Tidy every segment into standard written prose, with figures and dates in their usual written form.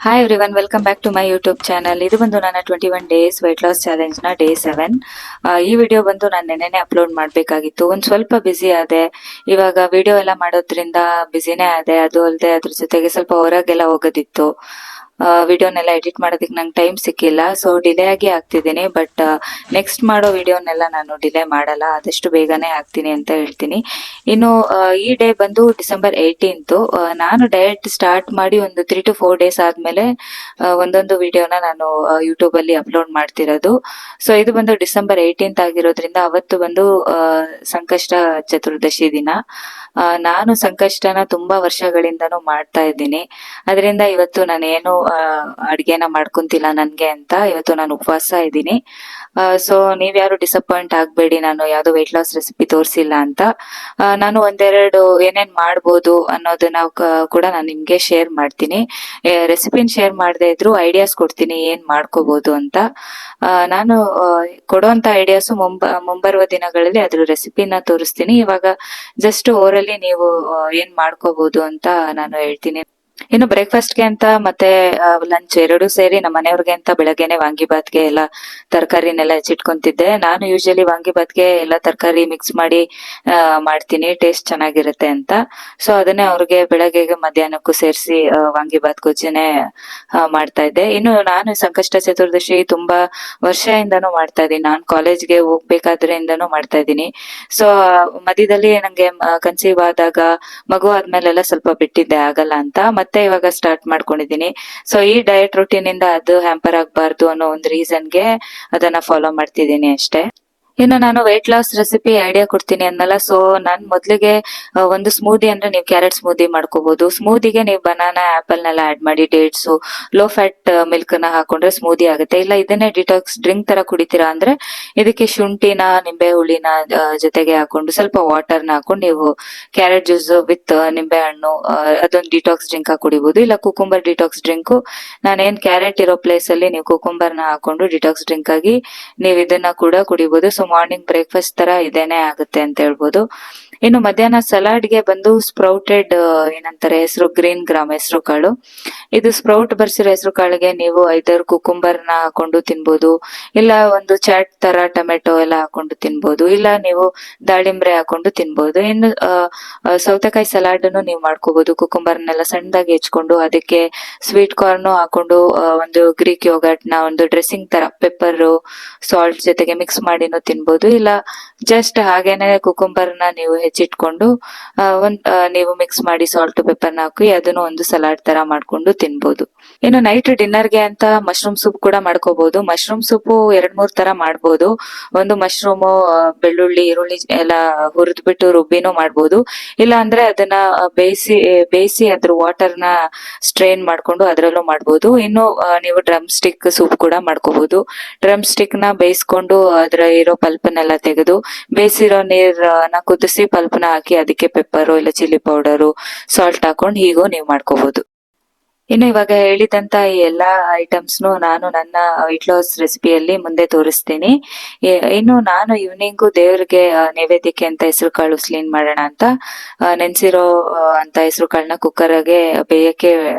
Hi everyone, welcome back to my YouTube channel. ಇದು ಬಂದು ನನ್ನ 21 ಡೇಸ್ ವೆಯ್ಟ್ ಲಾಸ್ ಚಾಲೆಂಜ್ ನ ಡೇ 7. ಈ ವಿಡಿಯೋ ಬಂದು ನಾನು ನೆನ್ನೆನೆ ಅಪ್ಲೋಡ್ ಮಾಡಬೇಕಾಗಿತ್ತು. ಒಂದ್ ಸ್ವಲ್ಪ ಬಿಸಿ ಆದೆ. ಇವಾಗ ವಿಡಿಯೋ ಎಲ್ಲ ಮಾಡೋದ್ರಿಂದ ಬಿಸಿನೇ ಆದೆ. ಅದು ಅಲ್ಲದೆ ಅದ್ರ ಜೊತೆಗೆ ಸ್ವಲ್ಪ ಹೊರಗೆಲ್ಲ ಹೋಗೋದಿತ್ತು. ವಿಡಿಯೋನೆಲ್ಲ ಎಡಿಟ್ ಮಾಡೋದಕ್ಕೆ ನಂಗೆ ಟೈಮ್ ಸಿಕ್ಕಿಲ್ಲ. ಸೊ ಡಿಲೇ ಆಗಿ ಆಗ್ತಿದ್ದೀನಿ. ಬಟ್ ನೆಕ್ಸ್ಟ್ ಮಾಡೋ ವಿಡಿಯೋನೆಲ್ಲ ನಾನು ಡಿಲೇ ಮಾಡಲ್ಲ, ಆದಷ್ಟು ಬೇಗನೆ ಆಗ್ತೀನಿ ಅಂತ ಹೇಳ್ತೀನಿ. ಇನ್ನು ಈ ಡೇ ಬಂದು ಡಿಸೆಂಬರ್ 18. ನಾನು ಡಯಟ್ ಸ್ಟಾರ್ಟ್ ಮಾಡಿ ಒಂದು 3 to 4 ಡೇಸ್ ಆದ್ಮೇಲೆ ಒಂದೊಂದು ವಿಡಿಯೋನ ನಾನು ಯೂಟ್ಯೂಬ್ ಅಲ್ಲಿ ಅಪ್ಲೋಡ್ ಮಾಡ್ತಿರೋದು. ಸೊ ಇದು ಬಂದು ಡಿಸೆಂಬರ್ 18 ಆಗಿರೋದ್ರಿಂದ ಅವತ್ತು ಬಂದು ಸಂಕಷ್ಟ ಚತುರ್ದಶಿ ದಿನ. ನಾನು ಸಂಕಷ್ಟನ ತುಂಬಾ ವರ್ಷಗಳಿಂದನೂ ಮಾಡ್ತಾ ಇದ್ದೀನಿ. ಅದರಿಂದ ಇವತ್ತು ನಾನೇನು ಅಡ್ಗೆನ ಮಾಡ್ಕೊಂತಿಲ್ಲ ನನ್ಗೆ ಅಂತ. ಇವತ್ತು ನಾನು ಉಪವಾಸ ಇದ್ದೀನಿ. ಸೊ ನೀವ್ಯಾರು ಡಿಸಪಾಯಿಂಟ್ ಆಗ್ಬೇಡಿ, ನಾನು ಯಾವ್ದೋ ವೆಯ್ಟ್ ಲಾಸ್ ರೆಸಿಪಿ ತೋರಿಸಿಲ್ಲ ಅಂತ. ನಾನು ಒಂದೆರಡು ಏನೇನ್ ಮಾಡ್ಬೋದು ಅನ್ನೋದನ್ನ ಕೂಡ ನಾನು ನಿಮ್ಗೆ ಶೇರ್ ಮಾಡ್ತೀನಿ. ರೆಸಿಪಿನ ಶೇರ್ ಮಾಡದೇ ಇದ್ರು ಐಡಿಯಾಸ್ ಕೊಡ್ತೀನಿ ಏನ್ ಮಾಡ್ಕೋಬಹುದು ಅಂತ. ನಾನು ಕೊಡುವಂತ ಐಡಿಯಾಸ್ ಮುಂಬರುವ ದಿನಗಳಲ್ಲಿ ಅದ್ರ ರೆಸಿಪಿನ ತೋರಿಸ್ತೀನಿ. ಇವಾಗ ಜಸ್ಟ್ ಓರಲಿ ನೀವು ಏನ್ ಮಾಡ್ಕೋಬಹುದು ಅಂತ ನಾನು ಹೇಳ್ತೀನಿ. ಇನ್ನು ಬ್ರೇಕ್ಫಾಸ್ಟ್ಗೆ ಅಂತ ಮತ್ತೆ ಲಂಚ್ ಎರಡು ಸೇರಿ ನಮ್ಮ ಮನೆಯವ್ರಿಗೆ ಅಂತ ಬೆಳಗ್ಗೆನೆ ವಾಂಗಿಬಾತ್ಗೆ ಎಲ್ಲ ತರಕಾರಿನೆಲ್ಲ ಹೆಚ್ಚಿಟ್ಕೊಂತಿದ್ದೆ. ನಾನು ಯೂಶಲಿ ವಾಂಗಿಬಾತ್ಗೆ ಎಲ್ಲ ತರಕಾರಿ ಮಿಕ್ಸ್ ಮಾಡಿ ಮಾಡ್ತೀನಿ, ಟೇಸ್ಟ್ ಚೆನ್ನಾಗಿರುತ್ತೆ ಅಂತ. ಸೊ ಅದನ್ನೇ ಅವ್ರಿಗೆ ಬೆಳಗ್ಗೆಗೆ ಮಧ್ಯಾಹ್ನಕ್ಕೂ ಸೇರಿಸಿ ವಾಂಗಿಬಾತ್ ಗೊಜ್ಜನೆ ಮಾಡ್ತಾ ಇದ್ದೆ. ಇನ್ನು ನಾನು ಸಂಕಷ್ಟ ಚತುರ್ದಶಿ ತುಂಬಾ ವರ್ಷದಿಂದನೂ ಮಾಡ್ತಾ ಇದ್ದೀನಿ. ನಾನು ಕಾಲೇಜ್ಗೆ ಹೋಗ್ಬೇಕಾದ್ರಿಂದನೂ ಮಾಡ್ತಾ ಇದ್ದೀನಿ. ಸೊ ಮಧ್ಯದಲ್ಲಿ ನಂಗೆ ಕನ್ಸೀವ್ ಆದಾಗ, ಮಗು ಆದ್ಮೇಲೆಲ್ಲ ಸ್ವಲ್ಪ ಬಿಟ್ಟಿದ್ದೆ, ಆಗಲ್ಲ ಅಂತ. ಮತ್ತೆ ಇವಾಗ ಸ್ಟಾರ್ಟ್ ಮಾಡ್ಕೊಂಡಿದೀನಿ. ಸೊ ಈ ಡಯಟ್ ರೂಟೀನ್ ಇಂದ ಅದು ಹ್ಯಾಂಪರ್ ಆಗ್ಬಾರ್ದು ಅನ್ನೋ ಒಂದು ರೀಸನ್ಗೆ ಅದನ್ನ ಫಾಲೋ ಮಾಡ್ತಿದ್ದೀನಿ ಅಷ್ಟೇ. ಇನ್ನು ನಾನು ವೆಯ್ಟ್ ಲಾಸ್ ರೆಸಿಪಿ ಐಡಿಯಾ ಕೊಡ್ತೀನಿ ಅನ್ನಲ್ಲ. ಸೊ ನಾನ್ ಮೊದ್ಲಿಗೆ ಒಂದು ಸ್ಮೂದಿ ಅಂದ್ರೆ ನೀವು ಕ್ಯಾರೆಟ್ ಸ್ಮೂದಿ ಮಾಡ್ಕೋಬಹುದು. ಸ್ಮೂದಿಗೆ ನೀವು ಬನಾನಾ, ಆಪಲ್ ನೆಲ್ಲ ಆಡ್ ಮಾಡಿ, ಡೇಟ್ಸ್, ಲೋ ಫ್ಯಾಟ್ ಮಿಲ್ಕ್ ನ ಹಾಕೊಂಡ್ರೆ ಸ್ಮೂದಿ ಆಗುತ್ತೆ. ಇಲ್ಲ ಇದನ್ನೇ ಡಿಟಾಕ್ಸ್ ಡ್ರಿಂಕ್ ತರ ಕುಡಿತೀರಾ ಅಂದ್ರೆ ಇದಕ್ಕೆ ಶುಂಠಿನ, ನಿಂಬೆ ಹುಳಿನ ಜೊತೆಗೆ ಹಾಕೊಂಡು ಸ್ವಲ್ಪ ವಾಟರ್ ನ ಹಾಕೊಂಡು ನೀವು ಕ್ಯಾರೆಟ್ ಜ್ಯೂಸ್ ವಿತ್ ನಿಂಬೆ ಹಣ್ಣು ಅದೊಂದು ಡಿಟಾಕ್ಸ್ ಡ್ರಿಂಕ್ ಆಗಿ ಕುಡಿಬಹುದು. ಇಲ್ಲ ಕುಕುಂಬರ್ ಡಿಟಾಕ್ಸ್ ಡ್ರಿಂಕ್, ನಾನೇನ್ ಕ್ಯಾರೆಟ್ ಇರೋ ಪ್ಲೇಸ್ ಅಲ್ಲಿ ನೀವು ಕುಕುಂಬರ್ ನ ಹಾಕೊಂಡು ಡಿಟಾಕ್ಸ್ ಡ್ರಿಂಕ್ ಆಗಿ ನೀವು ಇದನ್ನ ಕೂಡ ಕುಡಿಬಹುದು. ಸೊ ಮಾರ್ನಿಂಗ್ ಬ್ರೇಕ್ಫಾಸ್ಟ್ ತರ ಇದೇನೆ ಆಗುತ್ತೆ ಅಂತ ಹೇಳ್ಬೋದು. ಇನ್ನು ಮಧ್ಯಾಹ್ನ ಸಲಾಡ್ ಗೆ ಬಂದು ಸ್ಪ್ರೌಟೆಡ್ ಏನಂತಾರೆ ಹೆಸರು, ಗ್ರೀನ್ ಗ್ರಾಮ್ ಹೆಸರು ಕಾಳು. ಇದು ಸ್ಪ್ರೌಟ್ ಬರ್ಸಿರೋ ಹೆಸರು ಕಾಳಿಗೆ ನೀವು ಐದರ್ ಕುಕುಂಬರ್ ನ ಹಾಕೊಂಡು ತಿನ್ಬೋದು, ಇಲ್ಲ ಒಂದು ಚಾಟ್ ತರ ಟೊಮೆಟೊ ಎಲ್ಲ ಹಾಕೊಂಡು ತಿನ್ಬೋದು, ಇಲ್ಲ ನೀವು ದಾಳಿಂಬ್ರೆ ಹಾಕೊಂಡು ತಿನ್ಬೋದು. ಇನ್ನು ಸೌತೆಕಾಯಿ ಸಲಾಡ್ ಅನ್ನು ನೀವು ಮಾಡ್ಕೋಬಹುದು. ಕುಕುಂಬರ್ನೆಲ್ಲ ಸಣ್ಣದಾಗಿ ಹೆಚ್ಕೊಂಡು ಅದಕ್ಕೆ ಸ್ವೀಟ್ ಕಾರ್ನ್ ಹಾಕೊಂಡು ಒಂದು ಗ್ರೀಕ್ ಯೋಗರ್ಟ್ ನ ಒಂದು ಡ್ರೆಸ್ಸಿಂಗ್ ತರ ಪೆಪ್ಪರ್ ಸಾಲ್ಟ್ ಜೊತೆಗೆ ಮಿಕ್ಸ್ ಮಾಡಿನೂ ತಿನ್ಬೋದು. ಇಲ್ಲ ಜಸ್ಟ್ ಹಾಗೇನೆ ಕುಕುಂಬರ್ ನ ನೀವು ಹೆಚ್ಚಿಟ್ಕೊಂಡು ನೀವು ಮಿಕ್ಸ್ ಮಾಡಿ ಸಾಲ್ಟ್ ಪೆಪ್ಪರ್ ನ ಹಾಕಿ ಅದನ್ನು ಒಂದು ಸಲಾಡ್ ತರ ಮಾಡ್ಕೊಂಡು ತಿನ್ಬೋದು. ಇನ್ನು ನೈಟ್ ಡಿನ್ನರ್ ಗೆ ಅಂತ ಮಶ್ರೂಮ್ ಸೂಪ್ ಕೂಡ ಮಾಡ್ಕೋಬಹುದು. ಮಶ್ರೂಮ್ ಸೂಪ್ 2-3 ತರ ಮಾಡ್ಬೋದು. ಒಂದು ಮಶ್ರೂಮ್ ಬೆಳ್ಳುಳ್ಳಿ, ಈರುಳ್ಳಿ ಎಲ್ಲ ಹುರಿದ್ಬಿಟ್ಟು ರುಬ್ಬಿನೂ ಮಾಡ್ಬೋದು. ಇಲ್ಲ ಅಂದ್ರೆ ಅದನ್ನ ಬೇಯಿಸಿ ಅದ್ರ ವಾಟರ್ ನ ಸ್ಟ್ರೈನ್ ಮಾಡ್ಕೊಂಡು ಅದ್ರಲ್ಲೂ ಮಾಡ್ಬೋದು. ಇನ್ನು ನೀವು ಡ್ರಮ್ ಸ್ಟಿಕ್ ಸೂಪ್ ಕೂಡ ಮಾಡ್ಕೋಬಹುದು. ಡ್ರಮ್ ಸ್ಟಿಕ್ ನ ಬೇಯಿಸ್ಕೊಂಡು ಅದ್ರ ಇರೋ ಪಲ್ಪನೆಲ್ಲ ತೆಗೆದು ಬೇಯಿಸಿರೋ ನೀರನ್ನ ಕುದಿಸಿ ಪಲ್ಪ್ನ ಹಾಕಿ ಅದಕ್ಕೆ ಪೆಪ್ಪರು ಇಲ್ಲ ಚಿಲ್ಲಿ ಪೌಡರು, ಸಾಲ್ಟ್ ಹಾಕೊಂಡು ಹೀಗೂ ನೀವು ಮಾಡ್ಕೋಬಹುದು. ಇನ್ನು ಇವಾಗ ಹೇಳಿದಂತ ಈ ಎಲ್ಲಾ ಐಟಮ್ಸ್ನು ನಾನು ನನ್ನ ವೆಯ್ಟ್ ಲಾಸ್ ರೆಸಿಪಿಯಲ್ಲಿ ಮುಂದೆ ತೋರಿಸ್ತೀನಿ. ಇನ್ನು ನಾನು ಈವ್ನಿಂಗು ದೇವ್ರಿಗೆ ನೈವೇದ್ಯಕ್ಕೆ ಅಂತ ಹೆಸರು ಕಾಳು ಉಸ್ಲಿನ್ ಮಾಡೋಣ ಅಂತ ನೆನ್ಸಿರೋ ಅಂತ ಹೆಸರು ಕಾಳನ್ನ ಕುಕ್ಕರ್ಗೆ ಬೇಯಕ್ಕೆ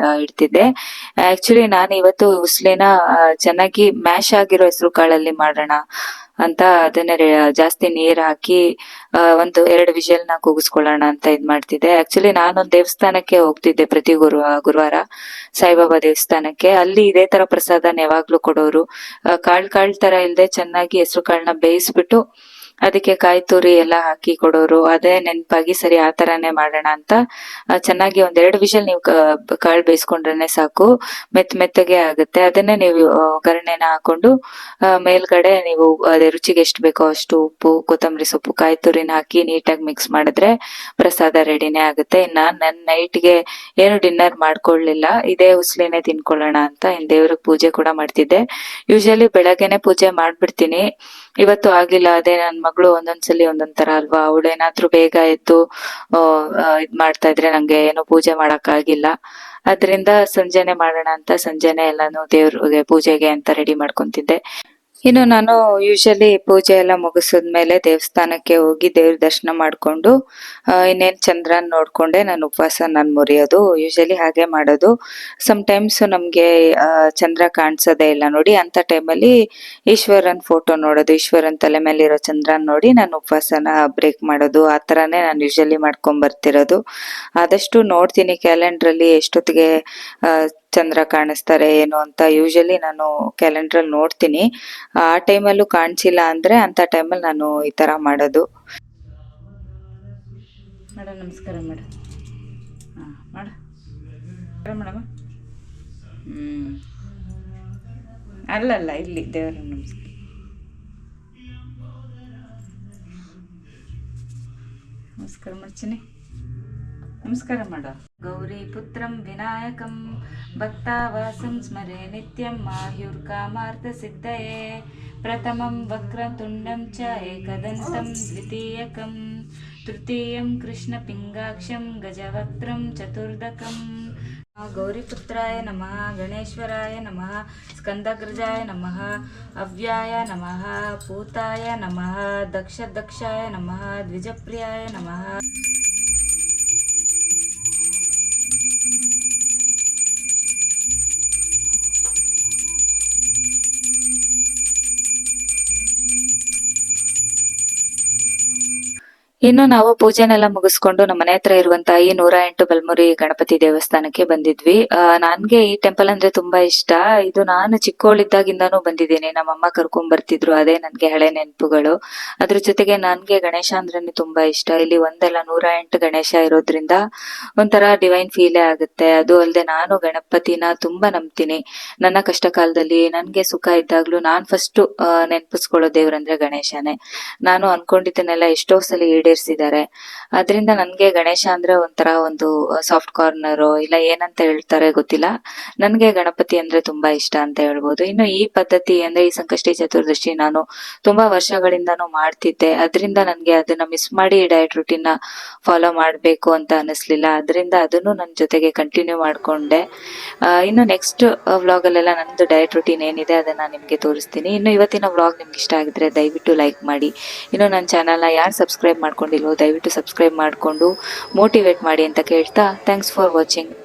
ಇಡ್ತಿದ್ದೆ. ಆಕ್ಚುಲಿ ನಾನು ಇವತ್ತು ಉಸ್ಲಿನ ಚೆನ್ನಾಗಿ ಮ್ಯಾಶ್ ಆಗಿರೋ ಹೆಸರು ಕಾಳಲ್ಲಿ ಮಾಡೋಣ ಅಂತ ಅದನ್ನ ಜಾಸ್ತಿ ನೀರ್ ಹಾಕಿ ಒಂದು 2 ವಿಷಲ್ ನ ಕೂಗಿಸ್ಕೊಳ್ಳೋಣ ಅಂತ ಇದ್ ಮಾಡ್ತಿದ್ದೆ. ಆಕ್ಚುಲಿ ನಾನೊಂದ್ ದೇವಸ್ಥಾನಕ್ಕೆ ಹೋಗ್ತಿದ್ದೆ ಪ್ರತಿ ಗುರುವಾರ, ಸಾಯಿಬಾಬಾ ದೇವಸ್ಥಾನಕ್ಕೆ. ಅಲ್ಲಿ ಇದೇ ತರ ಪ್ರಸಾದನ ಯಾವಾಗ್ಲೂ ಕೊಡೋರು. ಕಾಳ್ ತರ ಇಲ್ದೆ ಚೆನ್ನಾಗಿ ಹೆಸರು ಕಾಳನ್ನ ಬೇಯಿಸ್ಬಿಟ್ಟು ಅದಕ್ಕೆ ಕಾಯಿ ತುರಿ ಎಲ್ಲ ಹಾಕಿ ಕೊಡೋರು. ಅದೇ ನೆನ್ಪಾಗಿ ಸರಿ ಆ ತರಾನೇ ಮಾಡೋಣ ಅಂತ ಚೆನ್ನಾಗಿ 2 ವಿಷಲ್ ನೀವು ಕಾಳು ಬೇಯಿಸ್ಕೊಂಡ್ರೆ ಸಾಕು, ಮೆತ್ತಗೆ ಆಗುತ್ತೆ. ಅದನ್ನೇ ನೀವು ಒಗ್ಗರಣೆನ ಹಾಕೊಂಡು ಮೇಲ್ಗಡೆ ನೀವು ಅದೇ ರುಚಿಗೆ ಎಷ್ಟು ಬೇಕೋ ಅಷ್ಟು ಉಪ್ಪು, ಕೊತ್ತಂಬರಿ ಸೊಪ್ಪು, ಕಾಯಿ ತುರಿನ ಹಾಕಿ ನೀಟಾಗಿ ಮಿಕ್ಸ್ ಮಾಡಿದ್ರೆ ಪ್ರಸಾದ ರೆಡಿನೇ ಆಗುತ್ತೆ. ನನ್ ನೈಟ್ಗೆ ಏನು ಡಿನ್ನರ್ ಮಾಡ್ಕೊಳ್ಳಿಲ್ಲ, ಇದೇ ಉಸ್ಲಿನೇ ತಿನ್ಕೊಳ್ಳೋಣ ಅಂತ ಇನ್ ದೇವ್ರಿಗೆ ಪೂಜೆ ಕೂಡ ಮಾಡ್ತಿದ್ದೆ. ಯೂಶಲಿ ಬೆಳಗ್ಗೆನೆ ಪೂಜೆ ಮಾಡ್ಬಿಡ್ತೀನಿ. ಇವತ್ತು ಆಗಿಲ್ಲ. ಅದೇ ನನ್ ಮಗಳು ಒಂದೊಂದ್ಸಲಿ ಒಂದೊಂದ್ ತರ ಅಲ್ವಾ, ಅವಳು ಏನಾದ್ರೂ ಬೇಗ ಎದ್ದು ಇದ್ ಮಾಡ್ತಾ ಇದ್ರೆ ನಂಗೆ ಏನೋ ಪೂಜೆ ಮಾಡಕ್ ಆಗಿಲ್ಲ. ಅದ್ರಿಂದ ಸಂಜೆನೆ ಮಾಡೋಣ ಅಂತ ಸಂಜೆನೆ ಎಲ್ಲಾನು ದೇವ್ರಿಗೆ ಪೂಜೆಗೆ ಅಂತ ರೆಡಿ ಮಾಡ್ಕೊಂತಿದ್ದೆ. ಇನ್ನು ನಾನು ಯೂಶಲಿ ಪೂಜೆ ಎಲ್ಲ ಮುಗಿಸಿದ್ಮೇಲೆ ದೇವಸ್ಥಾನಕ್ಕೆ ಹೋಗಿ ದೇವ್ರ ದರ್ಶನ ಮಾಡಿಕೊಂಡು ಇನ್ನೇನು ಚಂದ್ರನ್ ನೋಡ್ಕೊಂಡೆ ನಾನು ಉಪವಾಸ ನಾನು ಮುರಿಯೋದು. ಯೂಶಲಿ ಹಾಗೆ ಮಾಡೋದು. ಟೈಮ್ಸ್ ನಮಗೆ ಚಂದ್ರ ಕಾಣಿಸೋದೇ ಇಲ್ಲ ನೋಡಿ, ಅಂತ ಟೈಮಲ್ಲಿ ಈಶ್ವರನ್ ಫೋಟೋ ನೋಡೋದು, ಈಶ್ವರನ್ ತಲೆ ಮೇಲಿರೋ ಚಂದ್ರನ್ ನೋಡಿ ನಾನು ಉಪವಾಸನ ಬ್ರೇಕ್ ಮಾಡೋದು. ಆ ಥರನೇ ನಾನು ಯೂಶಲಿ ಮಾಡ್ಕೊಂಡ್ ಬರ್ತಿರೋದು. ಆದಷ್ಟು ನೋಡ್ತೀನಿ ಕ್ಯಾಲೆಂಡ್ರಲ್ಲಿ ಎಷ್ಟೊತ್ತಿಗೆ ಚಂದ್ರ ಕಾಣಿಸ್ತಾರೆ ಏನು ಅಂತ. ಯೂಶಲಿ ನಾನು ಕ್ಯಾಲೆಂಡ್ರಲ್ಲಿ ನೋಡ್ತೀನಿ. ಆ ಟೈಮಲ್ಲೂ ಕಾಣಿಸಿಲ್ಲ ಅಂದ್ರೆ ಅಂತ ಟೈಮಲ್ಲಿ ನಾನು ಈ ತರ ಮಾಡೋದು. ಮೇಡಮ್ ನಮಸ್ಕಾರ ಮೇಡಮ್. ಮೇಡಮ್ ಅಲ್ಲಲ್ಲ ಇಲ್ಲಿ ದೇವರ ನಮಸ್ಕಾರ. ನಮಸ್ಕಾರ ಮಾಡ್ತೀನಿ. ನಮಸ್ಕಾರ ಮಾಡ. ಗೌರಿ ಪುತ್ರಂ ವಿನಾಯಕಂ ಭಕ್ತಾವಾಸಂ ಸ್ಮರೆ ನಿತ್ಯಂ ಆಯುರ್ಕಾಮಾರ್ಥ ಸಿದ್ಧಯೇ ಪ್ರಥಮಂ ವಕ್ರತುಂಡಂ ಚ ಏಕದಂತಂ ದ್ವಿತೀಯಕಂ ತೃತೀಯಂ ಕೃಷ್ಣ ಪಿಂಗಾಕ್ಷಂ ಗಜವಕ್ತ್ರಂ ಚತುರ್ದಕಂ. ಗೌರಿಪುತ್ರಾಯ ನಮಃ, ಗಣೇಶ್ವರಾಯ ನಮಃ, ಸ್ಕಂದಗ್ರಜಾಯ ನಮಃ, ಅವ್ಯಾಯ ನಮಃ, ಪೂತಾಯ ನಮಃ, ದಕ್ಷಾಯ ನಮಃ, ದ್ವಿಜಪ್ರಿಯಾಯ ನಮಃ. ಇನ್ನು ನಾವು ಪೂಜೆನೆಲ್ಲ ಮುಗಿಸ್ಕೊಂಡು ನಮ್ಮ ಮನೆ ಹತ್ರ ಇರುವಂತಹ ಈ 108 ಬಲ್ಮುರಿ ಗಣಪತಿ ದೇವಸ್ಥಾನಕ್ಕೆ ಬಂದಿದ್ವಿ. ನನ್ಗೆ ಈ ಟೆಂಪಲ್ ಅಂದ್ರೆ ತುಂಬಾ ಇಷ್ಟ. ಇದು ನಾನು ಚಿಕ್ಕವಳಿದ್ದಾಗಿಂದಾನು ಬಂದಿದ್ದೀನಿ. ನಮ್ಮಮ್ಮ ಕರ್ಕೊಂಡ್ ಬರ್ತಿದ್ರು, ಅದೇ ನನ್ಗೆ ಹಳೆ ನೆನಪುಗಳು. ಅದ್ರ ಜೊತೆಗೆ ನನ್ಗೆ ಗಣೇಶ ಅಂದ್ರೇನೆ ತುಂಬಾ ಇಷ್ಟ. ಇಲ್ಲಿ ಒಂದಲ್ಲ 108 ಗಣೇಶ ಇರೋದ್ರಿಂದ ಒಂಥರ ಡಿವೈನ್ ಫೀಲೇ ಆಗುತ್ತೆ. ಅದು ಅಲ್ಲದೆ ನಾನು ಗಣಪತಿನ ತುಂಬಾ ನಂಬ್ತೀನಿ. ನನ್ನ ಕಷ್ಟ ಕಾಲದಲ್ಲಿ ನನ್ಗೆ ಸುಖ ಇದ್ದಾಗ್ಲೂ ನಾನ್ ಫಸ್ಟ್ ನೆನ್ಪಿಸ್ಕೊಳ್ಳೋ ದೇವ್ರಂದ್ರೆ ಗಣೇಶನೇ. ನಾನು ಅನ್ಕೊಂಡಿದ್ದನ್ನೆಲ್ಲ ಎಷ್ಟೋ ಸಲ ಈಡೇರಿಸಿದ್ದಾರೆ. ಅದರಿಂದ ನನ್ಗೆ ಗಣೇಶ ಅಂದ್ರೆ ಒಂಥರ ಒಂದು ಸಾಫ್ಟ್ ಕಾರ್ನರ್ ಇಲ್ಲ ಏನಂತ ಹೇಳ್ತಾರೆ ಗೊತ್ತಿಲ್ಲ. ನನ್ಗೆ ಗಣಪತಿ ಅಂದ್ರೆ ತುಂಬಾ ಇಷ್ಟ ಅಂತ ಹೇಳ್ಬೋದು. ಇನ್ನು ಈ ಪದ್ಧತಿ ಅಂದ್ರೆ ಈ ಸಂಕಷ್ಟಿ ಚತುರ್ದಶಿ ನಾನು ತುಂಬಾ ವರ್ಷಗಳಿಂದಾನು ಮಾಡ್ತಿದ್ದೆ. ಅದರಿಂದ ನನ್ಗೆ ಅದನ್ನ ಮಿಸ್ ಮಾಡಿ ಡಯಟ್ ರುಟೀನ್ ಫಾಲೋ ಮಾಡ್ಬೇಕು ಅಂತ ಅನಿಸ್ಲಿಲ್ಲ. ಅದರಿಂದ ಅದನ್ನು ನನ್ನ ಜೊತೆಗೆ ಕಂಟಿನ್ಯೂ ಮಾಡ್ಕೊಂಡೆ. ಇನ್ನು ನೆಕ್ಸ್ಟ್ ವ್ಲಾಗ್ ಅಲ್ಲೆಲ್ಲ ನಂದು ಡಯಟ್ ರುಟೀನ್ ಏನಿದೆ ಅದನ್ನ ನಿಮ್ಗೆ ತೋರಿಸ್ತೀನಿ. ಇನ್ನು ಇವತ್ತಿನ ವ್ಲಾಗ್ ನಿಮ್ಗೆ ಇಷ್ಟ ಆಗಿದ್ರೆ ದಯವಿಟ್ಟು ಲೈಕ್ ಮಾಡಿ. ಇನ್ನು ನನ್ನ ಚಾನಲ್ನ ಯಾರು ಸಬ್ಸ್ಕ್ರೈಬ್ ಮಾಡ್ಕೊಂಡಿಲ್ವೋ ದಯವಿಟ್ಟು ಸಬ್ಸ್ಕ್ರೈಬ್ ಮಾಡಿಕೊಂಡು ಮೋಟಿವೇಟ್ ಮಾಡಿ ಅಂತ ಕೇಳ್ತಾ ಥ್ಯಾಂಕ್ಸ್ ಫಾರ್ ವಾಚಿಂಗ್.